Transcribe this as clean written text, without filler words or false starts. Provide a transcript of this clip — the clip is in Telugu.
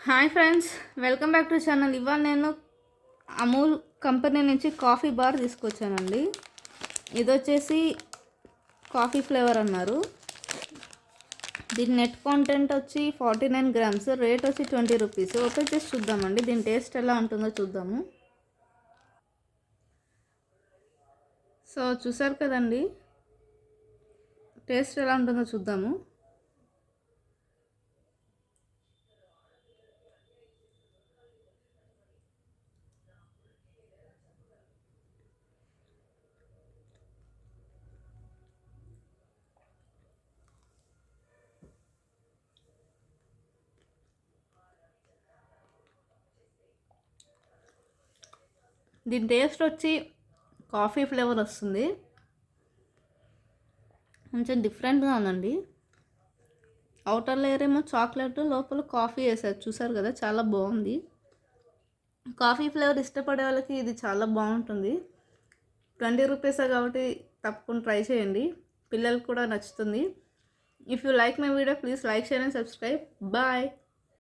Hi friends, welcome back to channel. ఇవాళ నేను అమూల్ కంపెనీ నుంచి కాఫీ బార్ తీసుకొచ్చానండి. ఇది వచ్చేసి కాఫీ ఫ్లేవర్ అన్నారు. దీని నెట్ కాంటెంట్ వచ్చి 49 గ్రామ్స్, రేట్ వచ్చి 20 రూపీస్. ఓపెన్ చేసి చూద్దామండి, దీని టేస్ట్ ఎలా ఉంటుందో చూద్దాము. సో చూసారు కదండి, టేస్ట్ ఎలా ఉంటుందో చూద్దాము. దీని టేస్ట్ వచ్చి కాఫీ ఫ్లేవర్ వస్తుంది, కొంచెం డిఫరెంట్గా ఉందండి. అవుటర్ లేయర్ ఏమో చాక్లెట్, లోపల కాఫీ వేసారు. చూసారు కదా, చాలా బాగుంది. కాఫీ ఫ్లేవర్ ఇష్టపడే వాళ్ళకి ఇది చాలా బాగుంటుంది. 20 రూపీసే కాబట్టి తప్పకుండా ట్రై చేయండి, పిల్లలకు కూడా నచ్చుతుంది. If you like my video please like, share and subscribe. Bye.